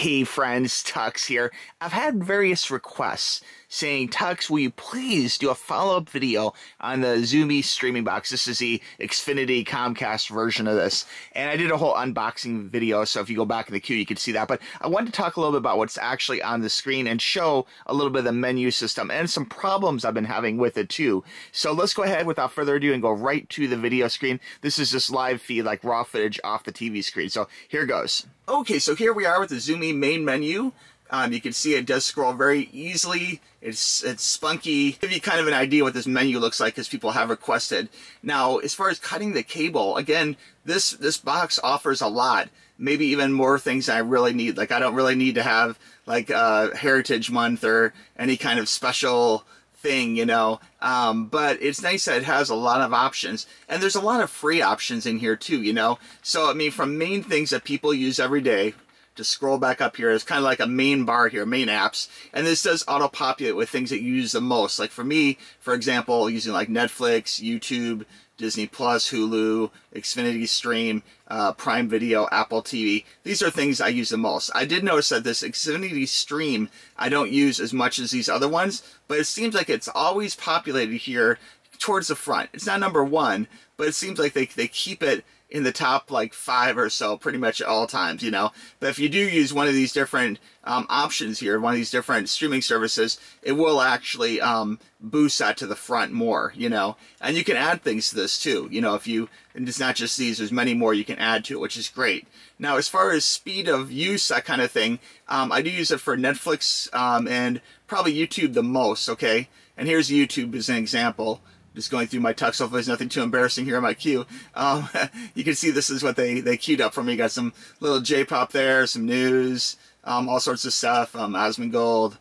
Hey friends, Tux here. I've had various requests saying, Tux, will you please do a follow-up video on the XUMO streaming box? This is the Xfinity Comcast version of this. And I did a whole unboxing video, so if you go back in the queue, you can see that. But I wanted to talk a little bit about what's actually on the screen and show a little bit of the menu system and some problems I've been having with it too. So let's go ahead without further ado and go right to the video screen. This is just live feed, like raw footage off the TV screen. So here goes. Okay, so here we are with the XUMO main menu. You can see it does scroll very easily. It's spunky. Give you kind of an idea what this menu looks like because people have requested. Now, as far as cutting the cable, again, this box offers a lot. Maybe even more things I really need. Like I don't really need to have like Heritage Month or any kind of special thing, you know. But it's nice that it has a lot of options, and there's a lot of free options in here too, you know. So I mean, from main things that people use every day, to scroll back up here, it's kind of like a main bar here, main apps, and this does auto-populate with things that you use the most. Like for me, for example, using like Netflix, YouTube, Disney Plus, Hulu, Xfinity Stream, Prime Video, Apple TV. These are things I use the most. I did notice that this Xfinity Stream I don't use as much as these other ones, but it seems like it's always populated here towards the front. It's not number one, but it seems like they keep it in the top like 5 or so pretty much at all times, you know. But if you do use one of these different options here, one of these different streaming services, it will actually boost that to the front more, you know. And you can add things to this too, you know, and it's not just these, there's many more you can add to it, which is great. Now, as far as speed of use, that kind of thing, I do use it for Netflix and probably YouTube the most, okay? And here's YouTube as an example. Just going through my Tux, hopefully there's nothing too embarrassing here in my queue. You can see this is what they queued up for me. Got some little J-pop there, some news, all sorts of stuff. Asmongold,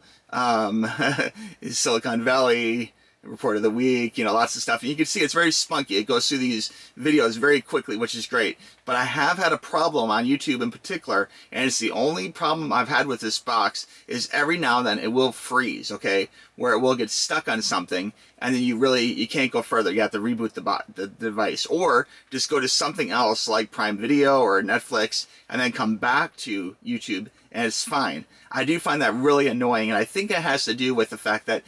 Silicon Valley, Report of the Week, you know, lots of stuff. And you can see it's very spunky. It goes through these videos very quickly, which is great. But I have had a problem on YouTube in particular, and it's the only problem I've had with this box, is every now and then it will freeze, okay? Where it will get stuck on something, and then you can't go further. You have to reboot the device, or just go to something else like Prime Video or Netflix, and then come back to YouTube, and it's fine. I do find that really annoying, and I think it has to do with the fact that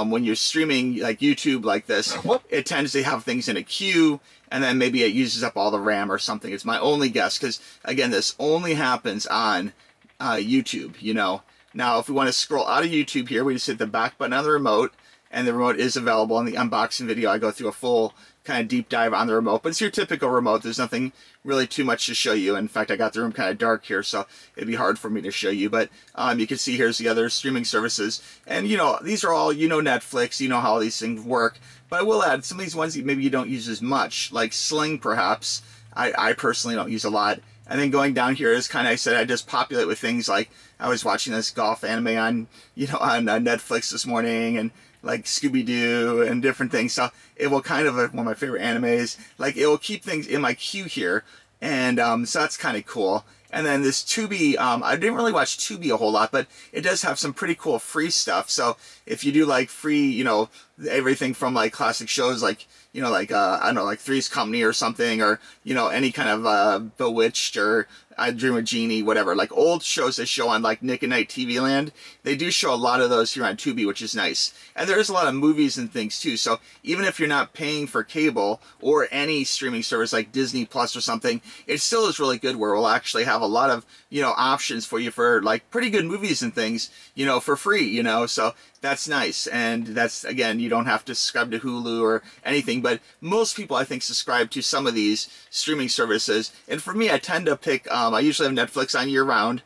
when you're streaming like YouTube like this, it tends to have things in a queue, and then maybe it uses up all the RAM or something. It's my only guess, because again, this only happens on YouTube, you know. Now, if we want to scroll out of YouTube here, we just hit the back button on the remote, and the remote is available in the unboxing video. I go through a full kind of deep dive on the remote, but it's your typical remote. There's nothing really too much to show you. In fact, I got the room kind of dark here, so it'd be hard for me to show you. But you can see here's the other streaming services, and you know, these are all, you know, Netflix, you know how these things work. But I will add some of these ones that maybe you don't use as much, like Sling perhaps. I personally don't use a lot. And then going down here is kind of, I said, I just populate with things like, I was watching this golf anime on, you know, on Netflix this morning, and like Scooby-Doo and different things. So it will kind of, one of my favorite animes, like it will keep things in my queue here. And so that's kind of cool. And then this Tubi, I didn't really watch Tubi a whole lot, but it does have some pretty cool free stuff. So if you do like free, you know, everything from like classic shows like, you know, like, I don't know, like Three's Company or something, or, you know, any kind of Bewitched or I Dream of Jeannie, whatever, like old shows they show on like Nick at Night TV Land. They do show a lot of those here on Tubi, which is nice. And there's a lot of movies and things too. So even if you're not paying for cable or any streaming service like Disney Plus or something, it still is really good, where we'll actually have a lot of, you know, options for you for like pretty good movies and things, you know, for free, you know. So that's nice. And that's, again, you don't have to subscribe to Hulu or anything, but most people I think subscribe to some of these streaming services. And for me, I tend to pick, I usually have Netflix on year round.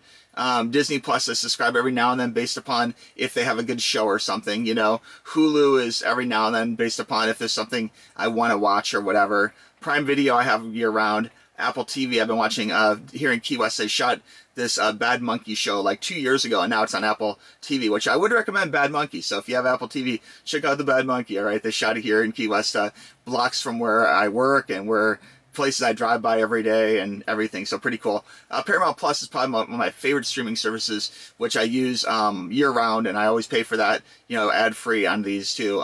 Disney Plus I subscribe every now and then based upon if they have a good show or something, you know. Hulu is every now and then based upon if there's something I want to watch or whatever. Prime Video I have year round. Apple TV I've been watching, here in Key West, they shot this Bad Monkey show like 2 years ago, and now it's on Apple TV, which I would recommend Bad Monkey. So if you have Apple TV, check out the Bad Monkey, all right? They shot it here in Key West, blocks from where I work and where places I drive by every day and everything, so pretty cool. Paramount Plus is probably one of my favorite streaming services, which I use year-round, and I always pay for that, you know, ad-free on these too,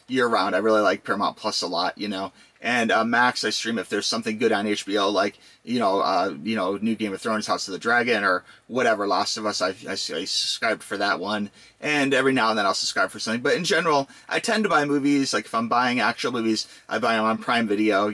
year-round. I really like Paramount Plus a lot, you know. And Max, I stream if there's something good on HBO, like new Game of Thrones, House of the Dragon, or whatever, Last of Us. I subscribed for that one, and every now and then I'll subscribe for something. But in general, I tend to buy movies. Like if I'm buying actual movies, I buy them on Prime Video,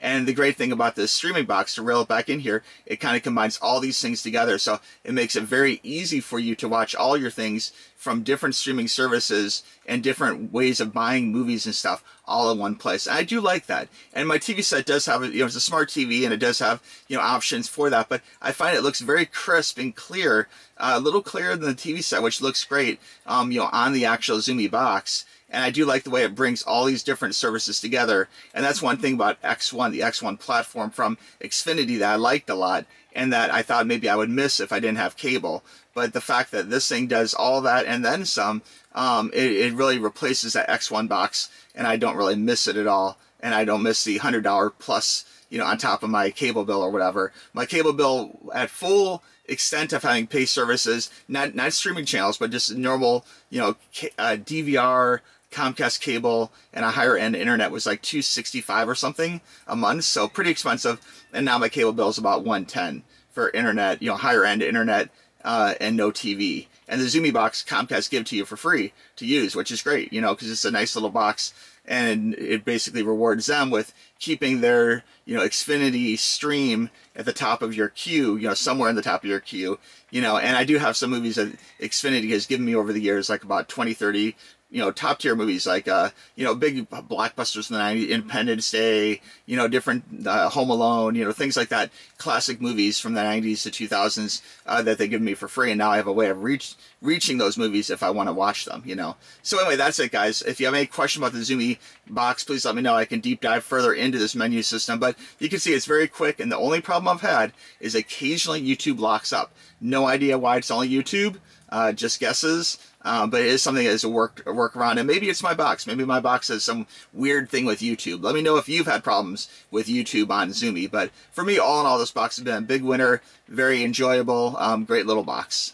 And the great thing about this streaming box, to reel it back in here, it kind of combines all these things together, so it makes it very easy for you to watch all your things from different streaming services and different ways of buying movies and stuff all in one place. And I do like that. And my TV set does have, it's a smart TV, and it does have, options for that. But I find it looks very crisp and clear, a little clearer than the TV set, which looks great, on the actual XUMO box. And I do like the way it brings all these different services together. And that's one thing about X1, the X1 platform from Xfinity, that I liked a lot, and that I thought maybe I would miss if I didn't have cable. But the fact that this thing does all that and then some, it really replaces that X1 box, and I don't really miss it at all. And I don't miss the $100 plus, on top of my cable bill or whatever. My cable bill at full extent of having pay services, not streaming channels, but just normal, DVR, Comcast cable, and a higher end internet was like $265 or something a month, so pretty expensive. And now my cable bill is about $110 for internet, higher end internet, and no TV. And the XUMO box Comcast give to you for free to use, which is great, because it's a nice little box, and it basically rewards them with keeping their, Xfinity stream at the top of your queue, somewhere in the top of your queue, and I do have some movies that Xfinity has given me over the years, like about 20, 30, top tier movies, like, big blockbusters from the 90s, Independence Day, different Home Alone, things like that, classic movies from the 90s to 2000s that they give me for free, and now I have a way of reaching those movies if I want to watch them, So anyway, that's it, guys. If you have any question about the XUMO box, please let me know. I can deep dive further into this menu system, but you can see it's very quick, and the only problem I've had is occasionally YouTube locks up. No idea why it's only YouTube, just guesses. But it is something that is a workaround, and maybe it's my box. Maybe my box has some weird thing with YouTube. Let me know if you've had problems with YouTube on XUMO. But for me, all in all, this box has been a big winner. Very enjoyable, great little box.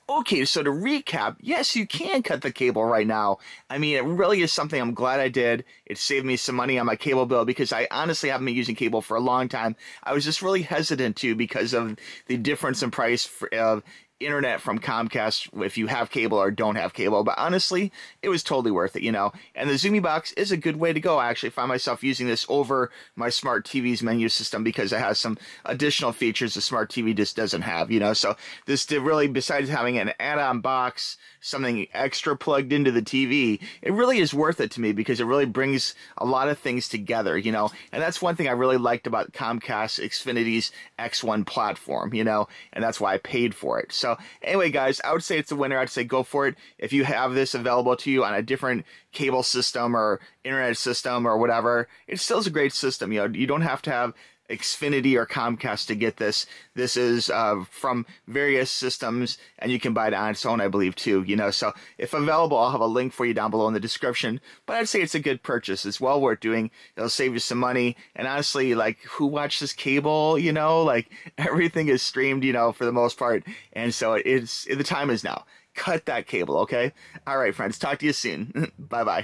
Okay, so to recap, yes, you can cut the cable right now. I mean, it really is something I'm glad I did. It saved me some money on my cable bill, because I honestly haven't been using cable for a long time. I was just really hesitant to, because of the difference in price of internet from Comcast if you have cable or don't have cable. But honestly, it was totally worth it, And the XUMO box is a good way to go. I actually find myself using this over my smart TV's menu system, because it has some additional features the smart TV just doesn't have, So this did really, besides having an add-on box, something extra plugged into the TV, it really is worth it to me, because it really brings a lot of things together, And that's one thing I really liked about Comcast Xfinity's X1 platform, And that's why I paid for it. So anyway, guys, I would say it's a winner. I'd say go for it. If you have this available to you on a different cable system or internet system or whatever, it still is a great system. You don't have to have Xfinity or Comcast to get this. This is from various systems, and you can buy it on its own, I believe, too. So if available, I'll have a link for you down below in the description. But I'd say it's a good purchase. It's well worth doing. It'll save you some money. And honestly, like, who watches cable? Like, everything is streamed, for the most part. And so the time is now. Cut that cable, okay? All right, friends. Talk to you soon. Bye-bye.